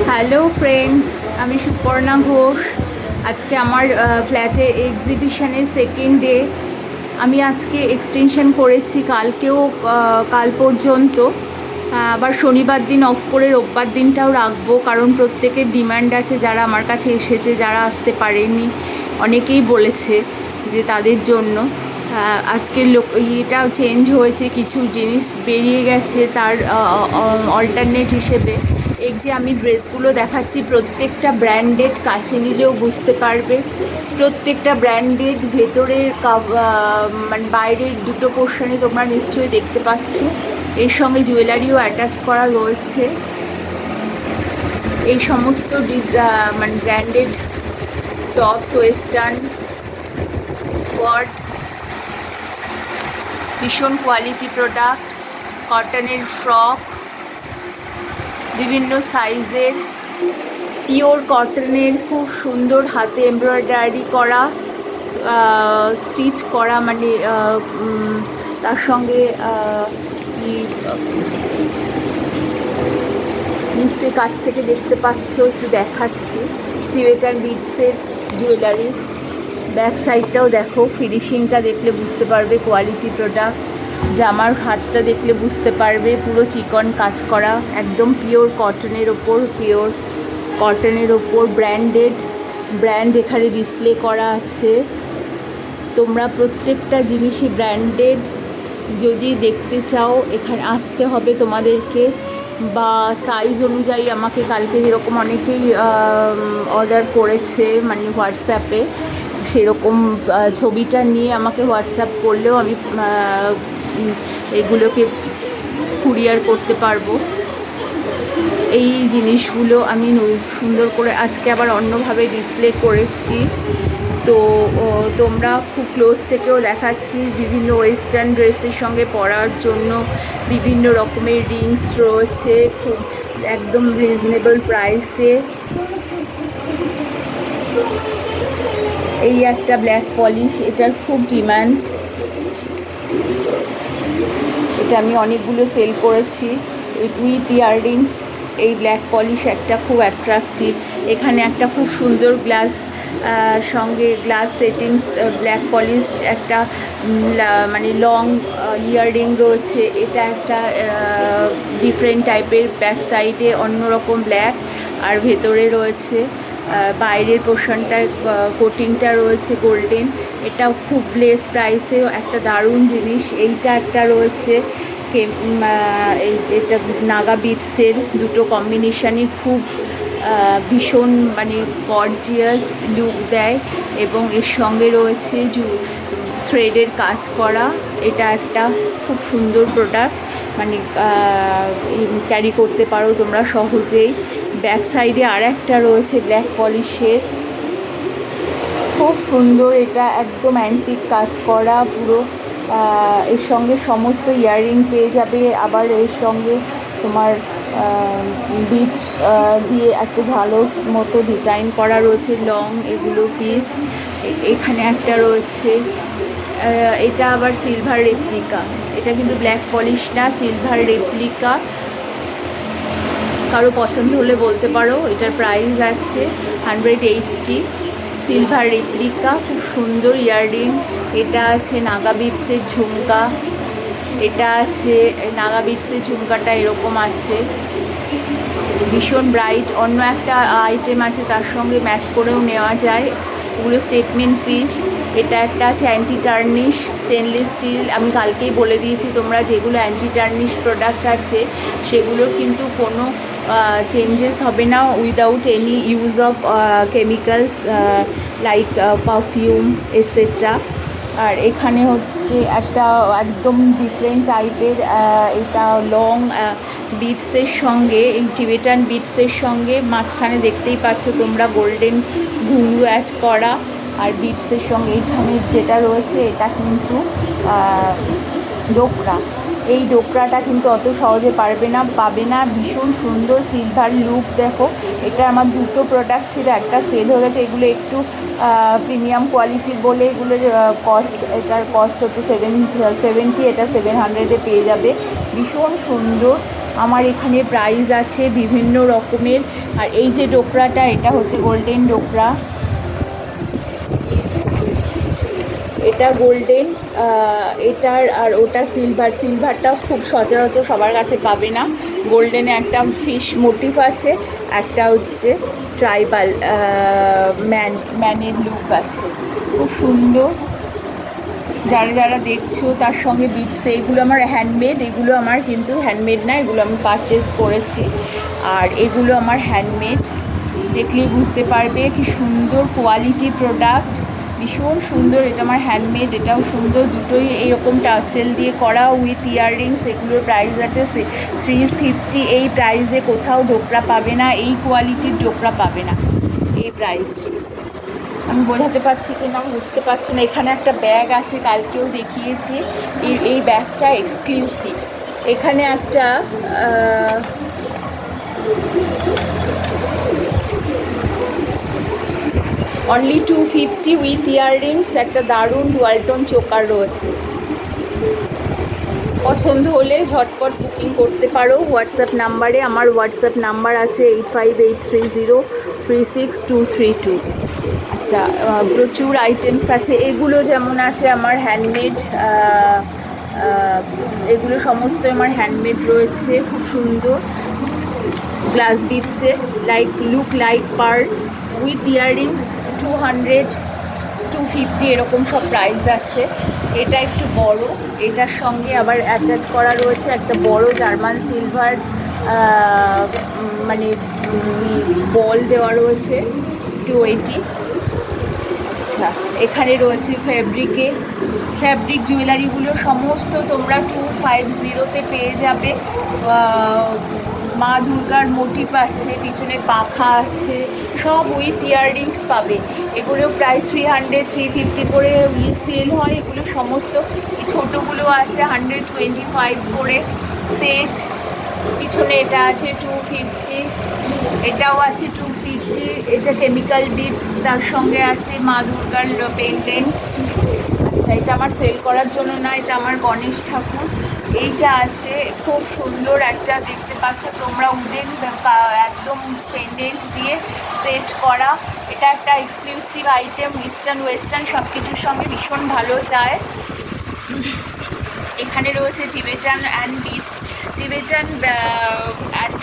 Hello friends, আমি সুপর্ণা ঘোষ। আজকে আমার ফ্ল্যাটে এক্সিবিশনের সেকেন্ড ডে। আমি আজকে এক্সটেনশন করেছি কালকেও, কাল পর্যন্ত। আবার শনিবার দিন অফ করে রোববার দিনটাও রাখবো, কারণ প্রত্যেকের ডিমান্ড আছে। যারা আমার কাছে এসেছে, যারা আসতে পারেনি, অনেকেই বলেছে যে তাদের জন্য আজকের এটা চেঞ্জ হয়েছে, কিছু জিনিস বেরিয়ে গেছে তার অল্টারনেট হিসেবে। এই যে আমি ড্রেসগুলো দেখাচ্ছি, প্রত্যেকটা ব্র্যান্ডেড, কাছে নিলেও বুঝতে পারবে। প্রত্যেকটা ব্র্যান্ডেড, ভেতরের মানে বাইরের দুটো পোর্শনে তোমরা নিশ্চয়ই দেখতে পাচ্ছ। এর সঙ্গে জুয়েলারিও অ্যাটাচ করা রয়েছে। এই সমস্ত মানে ব্র্যান্ডেড টপস, ওয়েস্টার্ন কোয়ার্ট, ভীষণ কোয়ালিটি প্রোডাক্ট, কটনের ফ্রক, বিভিন্ন সাইজের, পিওর কটনের, খুব সুন্দর হাতে এমব্রয়ডারি করা, স্টিচ করা, মানে তার সঙ্গে নিশ্চয়ই কাছ থেকে দেখতে পাচ্ছ, একটু দেখাচ্ছি। Tibetan বিডসের jewellers. ব্যাক সাইডটাও দেখো, ফিনিশিংটা দেখলে বুঝতে পারবে কোয়ালিটি প্রোডাক্ট। জামার হাতটা দেখলে বুঝতে পারবে পুরো চিকন কাজ করা, একদম পিওর কটনের ওপর ব্র্যান্ড এখানে ডিসপ্লে করা আছে। তোমরা প্রত্যেকটা জিনিসই ব্র্যান্ডেড। যদি দেখতে চাও এখানে আসতে হবে তোমাদেরকে, বা সাইজ অনুযায়ী আমাকে কালকে যেরকম অনেকেই অর্ডার করেছে, মানে হোয়াটসঅ্যাপে, সেরকম ছবিটা নিয়ে আমাকে হোয়াটসঅ্যাপ করলেও আমি এগুলোকে কুরিয়ার করতে পারবো। এই জিনিসগুলো আমি সুন্দর করে আজকে আবার অন্যভাবে ডিসপ্লে করেছি। তো তোমরা খুব ক্লোজ থেকেও দেখাচ্ছি। বিভিন্ন ওয়েস্টার্ন ড্রেসের সঙ্গে পরার জন্য বিভিন্ন রকমের রিংস রয়েছে, খুব একদম রিজনেবল প্রাইসে। এই একটা ব্ল্যাক পলিশ, এটার খুব ডিমান্ড। এটা আমি অনেকগুলো সেল করেছি উইথ ইয়াররিংস। এই ব্ল্যাক পলিশ একটা খুব অ্যাট্রাকটিভ। এখানে একটা খুব সুন্দর সঙ্গে গ্লাস সেটিংস ব্ল্যাক পলিশ একটা মানে লং ইয়াররিং রয়েছে। এটা একটা ডিফারেন্ট টাইপের, ব্যাক সাইডে অন্যরকম ব্ল্যাক, আর ভেতরে রয়েছে বাইরের পোর্শনটায় কোটিংটা রয়েছে গোল্ডেন। এটাও খুব লেস প্রাইসেও একটা দারুণ জিনিস। এইটা একটা রয়েছে, এটা নাগা বিটসের, দুটো কম্বিনেশানই খুব ভীষণ মানে গর্জিয়াস লুক দেয়, এবং এর সঙ্গে রয়েছে থ্রেডের কাজ করা। এটা একটা খুব সুন্দর প্রোডাক্ট, মানে ক্যারি করতে পারো তোমরা সহজেই। ব্যাক সাইডে আর একটা রয়েছে ব্ল্যাক পলিশের, খুব সুন্দর। এটা একদম অ্যান্টিক কাজ করা পুরো। এর সঙ্গে সমস্ত ইয়াররিং পেয়ে যাবে। আবার এর সঙ্গে তোমার বিডস দিয়ে একটা ঝালর মতো ডিজাইন করা রয়েছে, লং এগুলো পিস। এখানে একটা রয়েছে, এটা আবার সিলভার রেপ্লিকা। এটা কিন্তু ব্ল্যাক পলিশ না, সিলভার রেপ্লিকা। কারো পছন্দ হলে বলতে পারো। এটার প্রাইস আছে 180। সিলভার রেপ্লিকা, খুব সুন্দর ইয়াররিং। এটা আছে নাগা বিটসের ঝুমকা। এটা আছে নাগা বিটসের ঝুমকাটা এরকম আছে, ভীষণ ব্রাইট। অন্য একটা আইটেম আছে তার সঙ্গে ম্যাচ করেও নেওয়া যায়, ওগুলো স্টেটমেন্ট পিস। এটা একটা আছে অ্যান্টি টার্নিশ স্টেনলেস স্টিল। আমি কালকেই বলে দিয়েছি, তোমরা যেগুলো অ্যান্টি টার্নিশ প্রোডাক্ট আছে সেগুলোর কিন্তু কোনো চেঞ্জেস হবে না without any use of chemicals like perfume etcetera. আর এখানে হচ্ছে একটা একদম ডিফারেন্ট টাইপের, এটা লং বিটসের সঙ্গে, এই টিবেটান বিটসের সঙ্গে মাঝখানে দেখতেই পাচ্ছ তোমরা গোল্ডেন ঘুঙরু অ্যাড করা। আর বিটসের সঙ্গে এইখানে যেটা রয়েছে এটা কিন্তু ডোকরা। এই ডোকরাটা কিন্তু অত সহজে পাবে না। ভীষণ সুন্দর সিলভার লুক দেখো। এটা আমার দুটো প্রোডাক্ট ছিল, একটা সেল হয়ে গেছে। এগুলো একটু প্রিমিয়াম কোয়ালিটির বলে এগুলোর এটার কস্ট হচ্ছে 770, এটা 700-এ পেয়ে যাবে। ভীষণ সুন্দর আমার এখানে প্রাইস আছে বিভিন্ন রকমের। আর এই যে ডোকরাটা, এটা হচ্ছে গোল্ডেন ডোকরা, এটা গোল্ডেন, এটার আর ওটা সিলভার। সিলভারটা খুব সচরাচর সবার কাছে পাবে না। গোল্ডেনে একটা ফিশ মোটিভ আছে, একটা হচ্ছে ট্রাইবাল ম্যানের লুক আছে, খুব সুন্দর। যারা যারা দেখছো তার সঙ্গে বিটস, এগুলো আমার হ্যান্ডমেড, এগুলো আমার কিন্তু হ্যান্ডমেড না, এগুলো আমি পারচেস করেছি। আর এগুলো আমার হ্যান্ডমেড, দেখলেই বুঝতে পারবে কি সুন্দর কোয়ালিটি প্রোডাক্ট, ভীষণ সুন্দর। এটা আমার হ্যান্ডমেড, এটাও সুন্দর, দুটোই এরকম টাসেল দিয়ে করা উইথ ইয়াররিংস। এগুলোর প্রাইস আছে 350। এই প্রাইসে কোথাও ডোকরা পাবে না, এই কোয়ালিটির ডোকরা পাবে না এই প্রাইসে। আমি বোঝাতে পারছি কি না বুঝতে পারছি না। এখানে একটা ব্যাগ আছে, কালকেও দেখিয়েছি, এই ব্যাগটা এক্সক্লুসিভ। এখানে একটা অনলি 250 উইথ ইয়াররিংস, একটা দারুণ ডুয়ালটন চোকার রয়েছে। পছন্দ হলে ঝটপট বুকিং করতে পারো হোয়াটসঅ্যাপ নাম্বারে। আমার হোয়াটসঅ্যাপ নাম্বার আছে 8583036232। আচ্ছা, প্রচুর আইটেমস আছে। এগুলো যেমন আছে আমার হ্যান্ডমেড, এগুলো সমস্ত আমার হ্যান্ডমেড রয়েছে, খুব সুন্দর গ্লাস বিটসের, look like pearl with earrings. 200, 250 এরকম সব প্রাইস আছে। এটা একটু বড়, এটার সঙ্গে আবার অ্যাটাচ করা রয়েছে একটা বড় জার্মান সিলভার মানে বল দেওয়া রয়েছে, 280। আচ্ছা, এখানে রয়েছে ফ্যাব্রিক জুয়েলারিগুলো সমস্ত তোমরা 250-তে পেয়ে যাবে। মা দুর্গার মোটিভ আছে, পিছনে পাখা আছে, সব উইথ ইয়াররিংস পাবে। এগুলো প্রায় 300, 350 করে সেল হয়। এগুলো সমস্ত, ছোটোগুলো আছে 125 করে সেট। পিছনে এটা আছে 250, এটাও আছে 250। এটা কেমিক্যাল বিটস, তার সঙ্গে আছে মা দুর্গার পেন্ডেন্ট। আচ্ছা, এটা আমার সেল করার জন্য না, এটা আমার গণেশ ঠাকুর। এইটা আছে খুব সুন্দর একটা, দেখতে পাচ্ছ তোমরা, উডেন একদম পেন্ডেন্ট দিয়ে সেট করা। এটা একটা এক্সক্লুসিভ আইটেম, ইস্টার্ন ওয়েস্টার্ন সব কিছুর সঙ্গে ভীষণ ভালো যায়। এখানে রয়েছে Tibetan and beads, Tibetan and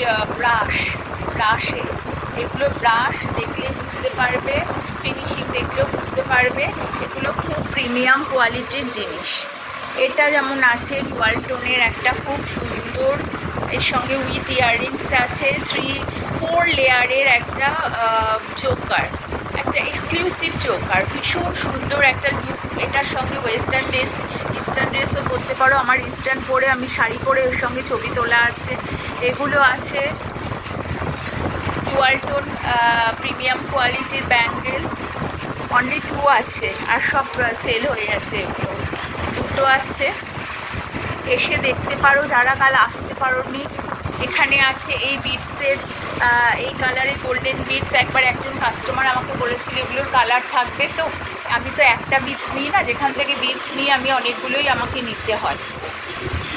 ব্রাশে। এগুলো ব্রাশ দেখলে বুঝতে পারবে, ফিনিশিং দেখলেও বুঝতে পারবে, এগুলো খুব প্রিমিয়াম কোয়ালিটির জিনিস। এটা যেমন আছে ডুয়ালটনের একটা খুব সুন্দর, এর সঙ্গে উইথ ইয়াররিংস আছে, 3-4 লেয়ারের একটা চোকার, একটা এক্সক্লুসিভ চোকার, ভীষণ সুন্দর একটা লুক। এটার সঙ্গে ইস্টার্ন ড্রেসও পরতে পারো। আমার ইস্টার্ন পরে, আমি শাড়ি পরে ওর সঙ্গে ছবি তোলা আছে। এগুলো আছে ডুয়ালটন প্রিমিয়াম কোয়ালিটির ব্যাঙ্গেল, অনলি 2 আছে, আর সব সেল হয়ে গেছে। এগুলো 2 আছে, এসে দেখতে পারো যারা কাল আসতে পারোনি। এখানে আছে এই বিটসের, এই কালারের গোল্ডেন বিটস। একবার একজন কাস্টমার আমাকে বলেছিল এগুলোর কালার থাকবে, তো আমি তো একটা বিটস নিই না, যেখান থেকে বিটস নিই আমি অনেকগুলোই আমাকে নিতে হয়।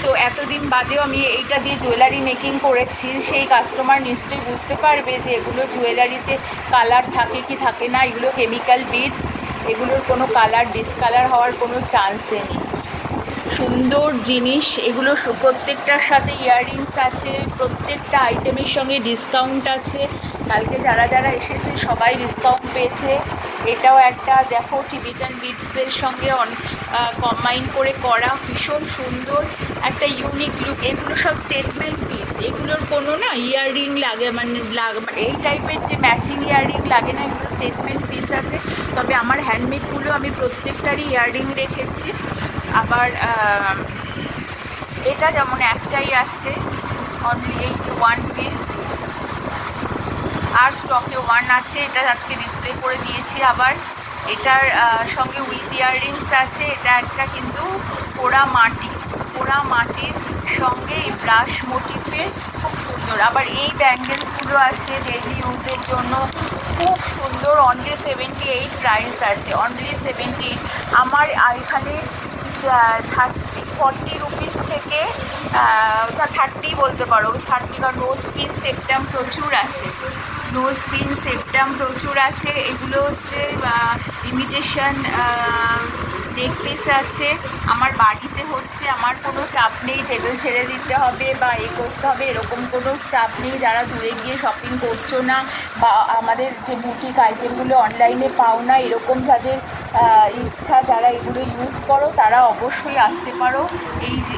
তো এতদিন বাদেও আমি এইটা দিয়ে জুয়েলারি মেকিং করেছি, সেই কাস্টমার নিশ্চয়ই বুঝতে পারবে যে এগুলো জুয়েলারিতে কালার থাকে কি থাকে না। এগুলো কেমিক্যাল বিটস, এগুলোর কোনো কালার ডিসকালার হওয়ার কোনো চান্সই নেই। সুন্দর জিনিস এগুলো, প্রত্যেকটার সাথে ইয়াররিংস আছে, প্রত্যেকটা আইটেমের সঙ্গে ডিসকাউন্ট আছে। কালকে যারা যারা এসেছে সবাই ডিসকাউন্ট পেয়েছে। এটাও একটা দেখো, টিবেটান বিটসের সঙ্গে কম্বাইন করে করা, ভীষণ সুন্দর একটা ইউনিক লুক। এগুলো সব স্টেটমেন্ট পিস, এগুলোর কোনো না ইয়াররিং লাগে, মানে এই টাইপের যে ম্যাচিং ইয়াররিং লাগে না, এগুলো স্টেটমেন্ট পিস আছে। তবে আমার হ্যান্ডমেডগুলো আমি প্রত্যেকটারই ইয়াররিং রেখেছি। আবার এটা যেমন একটাই আছে অনলি, এই যে 1 পিস, আর স্টকে 1 আছে, এটা আজকে ডিসপ্লে করে দিয়েছি। আবার এটার সঙ্গে উইথ ইয়াররিংস আছে। এটা একটা কিন্তু পোড়া মাটির সঙ্গে এই ব্রাশ মোটিফের, খুব সুন্দর। আবার এই ব্যাঙ্গেলসগুলো আছে ডেইলি ইউজের জন্য, খুব সুন্দর, অনলি 78 প্রাইস আছে, অনলি 78। আমার এখানে ₹40 থেকে না 30 বলতে পারো, 30, কারণ নোজ পিন সেপ্টাম প্রচুর আছে, নোজ পিন সেপ্টাম প্রচুর আছে। এগুলো হচ্ছে ইমিটেশন নেক পিস আছে। আমার বাড়িতে হচ্ছে, আমার কোনো চাপ নেই টেবিল ছেড়ে দিতে হবে বা করতে হবে, এরকম কোনো চাপ নেই। যারা দূরে গিয়ে শপিং করছো না বা আমাদের যে বুটিক আইটেমগুলো অনলাইনে পাও না, এরকম যাদের ইচ্ছা, যারা এগুলো ইউজ করো তারা অবশ্যই আসতে পারো।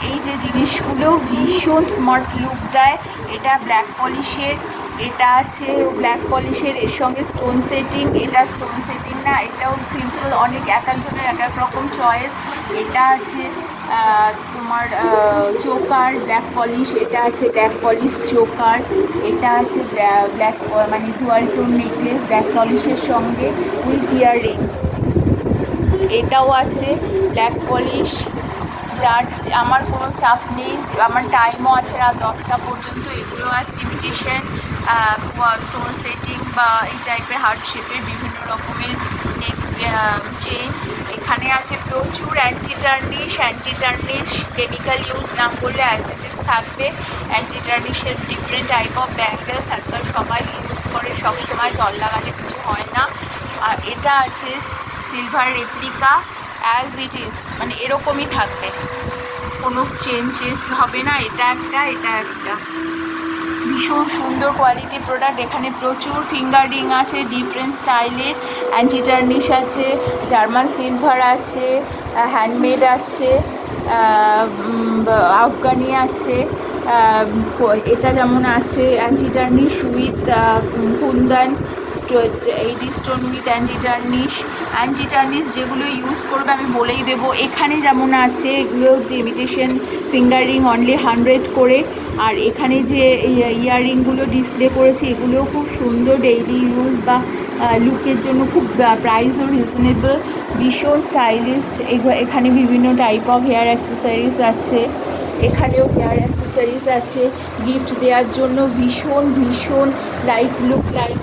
এই যে জিনিসগুলো ভীষণ স্মার্ট লুক দেয়। এটা ব্ল্যাক পলিশের, এটা আছে ব্ল্যাক পলিশের, এর সঙ্গে স্টোন সেটিং। এটা স্টোন সেটিং না, এটাও সিম্পল, অনেক এক একজনের এক এক রকম চয়েস। এটা আছে তোমার চোকার ব্ল্যাক পলিশ, এটা আছে ব্ল্যাক পলিশ চোকার, এটা আছে ব্ল্যাক মানে ডুয়াল টোন নেকলেস ব্ল্যাক পলিশের সঙ্গে উইথ ইয়াররিংস। এটাও আছে ব্ল্যাক পলিশ, যার আমার কোনো চাপ নেই, আমার টাইমও আছে রাত 10টা পর্যন্ত। এগুলো আছে ইমিটেশন স্টোন সেটিং বা এই টাইপের হার্ট শেপের বিভিন্ন রকমের নেক চেন। এখানে আছে প্রচুর অ্যান্টি টার্নিশ, কেমিক্যাল ইউজ না করলে অ্যাজ ইট ইজ থাকবে। অ্যান্টি টার্নিশের ডিফারেন্ট টাইপ অফ ব্যাঙ্গেলস আজকাল সবাই ইউজ করে, সবসময় জল লাগালে কিছু হয় না। আর এটা আছে silver replica, as it is, মানে এরকমই থাকবে, কোনো চেঞ্জেস হবে না। এটা একটা ভীষণ সুন্দর কোয়ালিটি প্রোডাক্ট। এখানে প্রচুর ফিঙ্গার রিং আছে ডিফারেন্ট স্টাইলের, অ্যান্টি টার্নিশ আছে, জার্মান সিলভার আছে, হ্যান্ডমেড আছে, আফগানি আছে। এটা যেমন আছে anti tarnish with Kundan, eighty stone with anti tarnish যেগুলো ইউজ করবে আমি বলেই দেবো। এখানে যেমন আছে এগুলো হচ্ছে ইমিটেশন ফিঙ্গার রিং অনলি 100 করে। আর এখানে যে ইয়াররিংগুলো ডিসপ্লে করেছে এগুলোও খুব সুন্দর, ডেইলি ইউজ বা লুকের জন্য খুব প্রাইসও রিজনেবল, ভীষণ স্টাইলিস্ট। এখানে বিভিন্ন টাইপ অফ হেয়ার অ্যাক্সেসরিজ আছে, এখানেও হেয়ার অ্যাক্সেসরিজ আছে গিফট দেওয়ার জন্য, ভীষণ লুক লাইক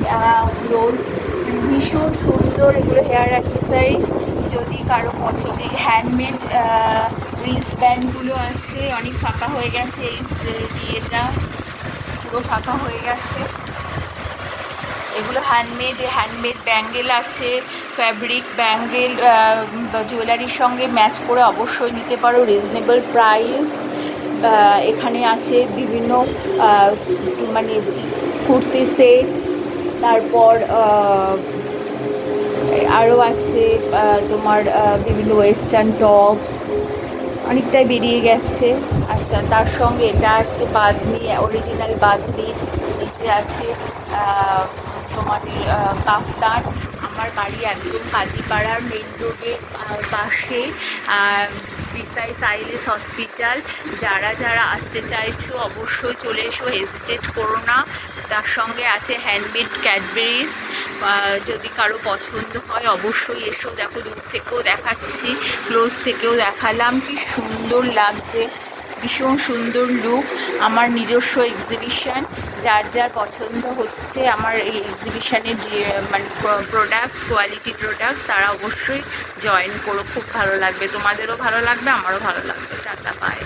রোজ, ভীষণ সুন্দর এগুলো হেয়ার অ্যাক্সেসরিজ। যদি কারো পছন্দ, হ্যান্ডমেড রিস্ট ব্যান্ডগুলো আছে, অনেক ফাঁকা হয়ে গেছে, এটা পুরো ফাঁকা হয়ে গেছে। এগুলো হ্যান্ডমেড ব্যাঙ্গেল আছে, ফ্যাব্রিক ব্যাঙ্গেল জুয়েলারির সঙ্গে ম্যাচ করে অবশ্যই নিতে পারো, রিজনেবল প্রাইস। এখানে আছে বিভিন্ন মানে কুর্তি সেট, তারপর আরও আছে তোমার বিভিন্ন ওয়েস্টার্ন টপস, অনেকটাই বেরিয়ে গেছে। আচ্ছা, তার সঙ্গে এটা আছে বাঁধনি, অরিজিনাল বাঁধনি, নিচে আছে তোমাদের কাফতান। আমার বাড়ি একদম কাজীপাড়ার মেন রোডের পাশে, বিসাই সাইলেস হসপিটাল। যারা আসতে চাইছো অবশ্যই চলে এসো, হেজিটেট করো না। তার সঙ্গে আছে হ্যান্ডমেড ক্যাডবেরিজ, যদি কারো পছন্দ হয় অবশ্যই এসো। দেখো, দূর থেকেও দেখাচ্ছি, ক্লোজ থেকেও দেখালাম, কি সুন্দর লাগছে, ভীষণ সুন্দর লুক। আমার নিজস্ব এক্সিবিশন, যার পছন্দ হচ্ছে আমার এই এক্সিবিশনের যে মানে প্রোডাক্টস, কোয়ালিটি প্রোডাক্টস, তারা অবশ্যই জয়েন করো, খুব ভালো লাগবে, তোমাদেরও ভালো লাগবে, আমারও ভালো লাগবে। Tata, by.